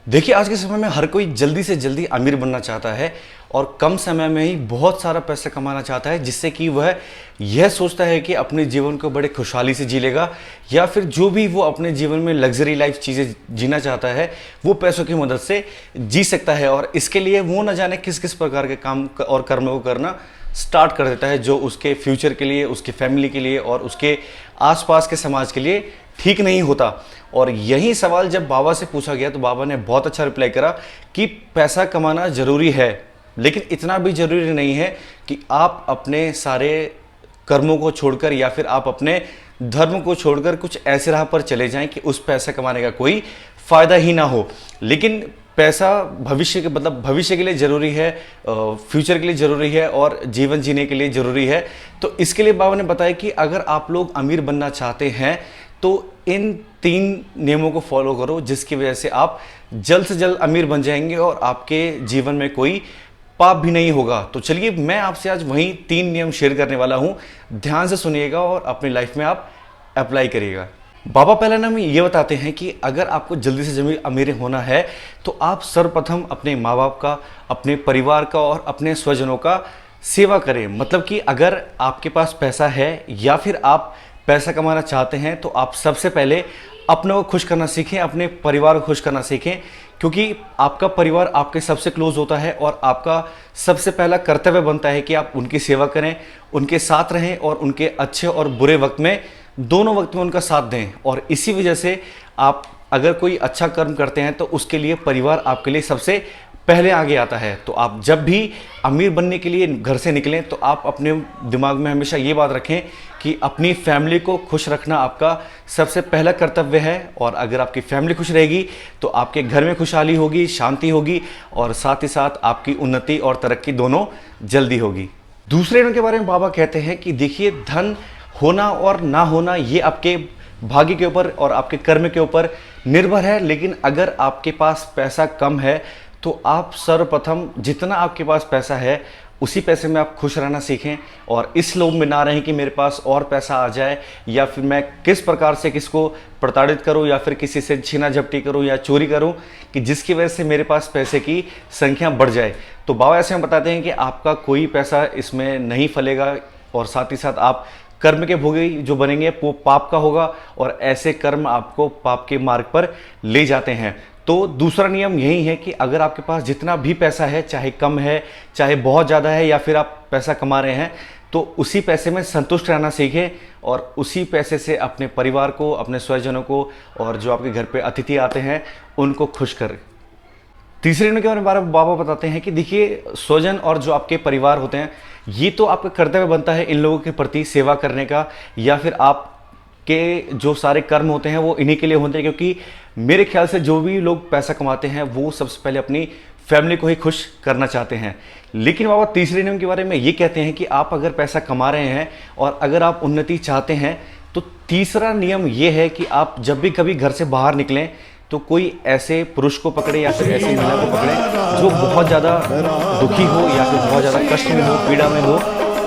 देखिए, आज के समय में हर कोई जल्दी से जल्दी अमीर बनना चाहता है और कम समय में ही बहुत सारा पैसा कमाना चाहता है, जिससे कि वह यह सोचता है कि अपने जीवन को बड़े खुशहाली से जी लेगा या फिर जो भी वो अपने जीवन में लग्जरी लाइफ चीज़ें जीना चाहता है वो पैसों की मदद से जी सकता है। और इसके लिए वो न जाने किस किस प्रकार के काम और कर्म को करना स्टार्ट कर देता है, जो उसके फ्यूचर के लिए, उसके फैमिली के लिए और उसके आसपास के समाज के लिए ठीक नहीं होता। और यही सवाल जब बाबा से पूछा गया तो बाबा ने बहुत अच्छा रिप्लाई करा कि पैसा कमाना ज़रूरी है, लेकिन इतना भी ज़रूरी नहीं है कि आप अपने सारे कर्मों को छोड़कर या फिर आप अपने धर्म को छोड़कर कुछ ऐसे राह पर चले जाएं कि उस पैसा कमाने का कोई फ़ायदा ही ना हो। लेकिन पैसा भविष्य के भविष्य के लिए ज़रूरी है, फ्यूचर के लिए ज़रूरी है और जीवन जीने के लिए ज़रूरी है। तो इसके लिए बाबा ने बताया कि अगर आप लोग अमीर बनना चाहते हैं तो इन 3 नियमों को फॉलो करो, जिसकी वजह से आप जल्द से जल्द अमीर बन जाएंगे और आपके जीवन में कोई पाप भी नहीं होगा। तो चलिए, मैं आपसे आज वही 3 नियम शेयर करने वाला हूं, ध्यान से सुनिएगा और अपनी लाइफ में आप अप्लाई करिएगा। बाबा पहला नाम ये बताते हैं कि अगर आपको जल्दी से जल्दी अमीर होना है तो आप सर्वप्रथम अपने माँ बाप का, अपने परिवार का और अपने स्वजनों का सेवा करें। मतलब कि अगर आपके पास पैसा है या फिर आप पैसा कमाना चाहते हैं तो आप सबसे पहले अपने को खुश करना सीखें, अपने परिवार को खुश करना सीखें, क्योंकि आपका परिवार आपके सबसे क्लोज होता है और आपका सबसे पहला कर्तव्य बनता है कि आप उनकी सेवा करें, उनके साथ रहें और उनके अच्छे और बुरे वक्त में, दोनों वक्त में उनका साथ दें। और इसी वजह से आप अगर कोई अच्छा कर्म करते हैं तो उसके लिए परिवार आपके लिए सबसे पहले आगे आता है। तो आप जब भी अमीर बनने के लिए घर से निकलें तो आप अपने दिमाग में हमेशा ये बात रखें कि अपनी फैमिली को खुश रखना आपका सबसे पहला कर्तव्य है। और अगर आपकी फैमिली खुश रहेगी तो आपके घर में खुशहाली होगी, शांति होगी और साथ ही साथ आपकी उन्नति और तरक्की दोनों जल्दी होगी। दूसरे नियम के बारे में बाबा कहते हैं कि देखिए, धन होना और ना होना ये आपके भाग्य के ऊपर और आपके कर्म के ऊपर निर्भर है। लेकिन अगर आपके पास पैसा कम है तो आप सर्वप्रथम जितना आपके पास पैसा है उसी पैसे में आप खुश रहना सीखें और इस लोभ में ना रहें कि मेरे पास और पैसा आ जाए या फिर मैं किस प्रकार से किसको प्रताड़ित करूं या फिर किसी से छीना झपटी करूं या चोरी करूं कि जिसकी वजह से मेरे पास पैसे की संख्या बढ़ जाए। तो बाबा ऐसे हम बताते हैं कि आपका कोई पैसा इसमें नहीं फलेगा और साथ ही साथ आप कर्म के भोगी जो बनेंगे वो पाप का होगा और ऐसे कर्म आपको पाप के मार्ग पर ले जाते हैं। तो दूसरा नियम यही है कि अगर आपके पास जितना भी पैसा है, चाहे कम है चाहे बहुत ज़्यादा है या फिर आप पैसा कमा रहे हैं, तो उसी पैसे में संतुष्ट रहना सीखें और उसी पैसे से अपने परिवार को, अपने स्वजनों को और जो आपके घर पे अतिथि आते हैं उनको खुश करें। तीसरे नियम के बारे में बाबा बताते हैं कि देखिए, स्वजन और जो आपके परिवार होते हैं ये तो आपका कर्तव्य बनता है इन लोगों के प्रति सेवा करने का, या फिर आप के जो सारे कर्म होते हैं वो इन्हीं के लिए होते हैं, क्योंकि मेरे ख्याल से जो भी लोग पैसा कमाते हैं वो सबसे पहले अपनी फैमिली को ही खुश करना चाहते हैं। लेकिन बाबा तीसरे नियम के बारे में ये कहते हैं कि आप अगर पैसा कमा रहे हैं और अगर आप उन्नति चाहते हैं तो तीसरा नियम ये है कि आप जब भी कभी घर से बाहर निकलें तो कोई ऐसे पुरुष को पकड़े या फिर ऐसी महिला को पकड़े जो बहुत ज़्यादा दुखी हो या फिर बहुत ज़्यादा कष्ट में हो, पीड़ा में हो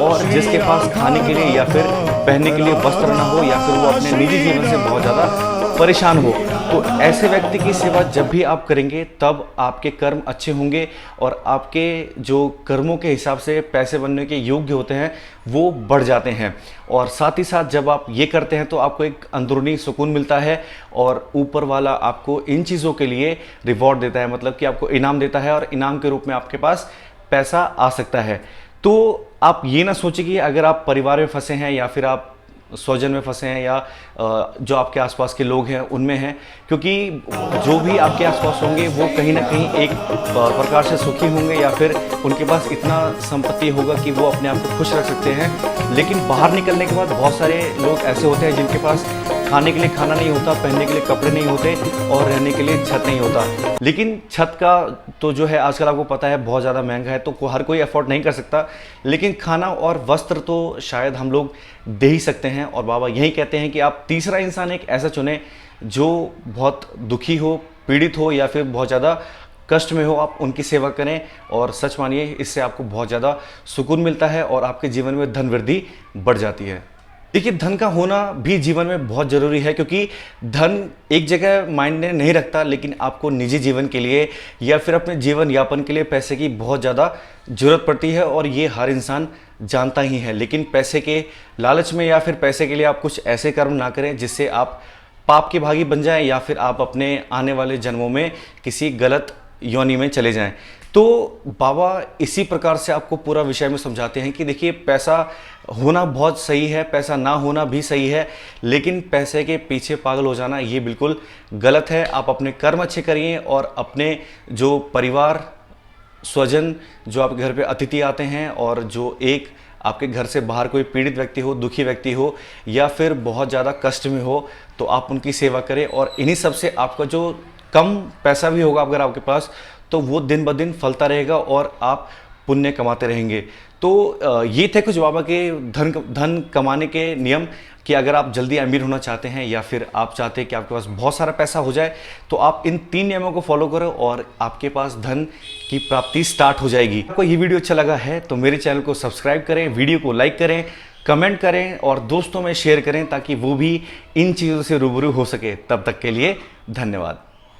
और जिसके पास खाने के लिए या फिर पहनने के लिए वस्त्र ना हो या फिर वो अपने निजी जीवन से बहुत ज़्यादा परेशान हो। तो ऐसे व्यक्ति की सेवा जब भी आप करेंगे तब आपके कर्म अच्छे होंगे और आपके जो कर्मों के हिसाब से पैसे बनने के योग्य होते हैं वो बढ़ जाते हैं। और साथ ही साथ जब आप ये करते हैं तो आपको एक अंदरूनी सुकून मिलता है और ऊपर वाला आपको इन चीज़ों के लिए रिवॉर्ड देता है, मतलब कि आपको इनाम देता है और इनाम के रूप में आपके पास पैसा आ सकता है। तो आप ये ना सोचिए कि अगर आप परिवार में फंसे हैं या फिर आप स्वजन में फंसे हैं या जो आपके आसपास के लोग हैं उनमें हैं, क्योंकि जो भी आपके आसपास होंगे वो कहीं ना कहीं एक प्रकार से सुखी होंगे या फिर उनके पास इतना संपत्ति होगा कि वो अपने आप को खुश रख सकते हैं। लेकिन बाहर निकलने के बाद बहुत सारे लोग ऐसे होते हैं जिनके पास खाने के लिए खाना नहीं होता, पहनने के लिए कपड़े नहीं होते और रहने के लिए छत नहीं होता। लेकिन छत का तो जो है आजकल आपको पता है बहुत ज़्यादा महंगा है, तो हर कोई अफोर्ड नहीं कर सकता, लेकिन खाना और वस्त्र तो शायद हम लोग दे ही सकते हैं। और बाबा यही कहते हैं कि आप तीसरा इंसान एक ऐसा चुनें जो बहुत दुखी हो, पीड़ित हो या फिर बहुत ज़्यादा कष्ट में हो, आप उनकी सेवा करें और सच मानिए इससे आपको बहुत ज़्यादा सुकून मिलता है और आपके जीवन में धन वृद्धि बढ़ जाती है। देखिए, धन का होना भी जीवन में बहुत ज़रूरी है, क्योंकि धन एक जगह मायने नहीं रखता, लेकिन आपको निजी जीवन के लिए या फिर अपने जीवन यापन के लिए पैसे की बहुत ज़्यादा ज़रूरत पड़ती है, और ये हर इंसान जानता ही है। लेकिन पैसे के लालच में या फिर पैसे के लिए आप कुछ ऐसे कर्म ना करें जिससे आप पाप के भागी बन जाएं, या फिर आप अपने आने वाले जन्मों में किसी गलत योनि में चले जाएं। तो बाबा इसी प्रकार से आपको पूरा विषय में समझाते हैं कि देखिए, पैसा होना बहुत सही है, पैसा ना होना भी सही है, लेकिन पैसे के पीछे पागल हो जाना ये बिल्कुल गलत है। आप अपने कर्म अच्छे करिए, और अपने जो परिवार स्वजन, जो आपके घर पे अतिथि आते हैं, और जो एक आपके घर से बाहर कोई पीड़ित व्यक्ति हो, दुखी व्यक्ति हो, या फिर बहुत ज़्यादा कष्ट में हो, तो आप उनकी सेवा करें। और इन्हीं सब से आपका जो कम पैसा भी होगा अगर आपके पास, तो वो दिन ब दिन फलता रहेगा और आप पुण्य कमाते रहेंगे। तो ये थे कुछ बाबा के धन कमाने के नियम, कि अगर आप जल्दी अमीर होना चाहते हैं, या फिर आप चाहते हैं कि आपके पास बहुत सारा पैसा हो जाए, तो आप इन 3 नियमों को फॉलो करो और आपके पास धन की प्राप्ति स्टार्ट हो जाएगी। आपको ये वीडियो अच्छा लगा है तो मेरे चैनल को सब्सक्राइब करें, वीडियो को लाइक करें, कमेंट करें और दोस्तों में शेयर करें, ताकि वो भी इन चीज़ों से रूबरू हो सके। तब तक के लिए धन्यवाद।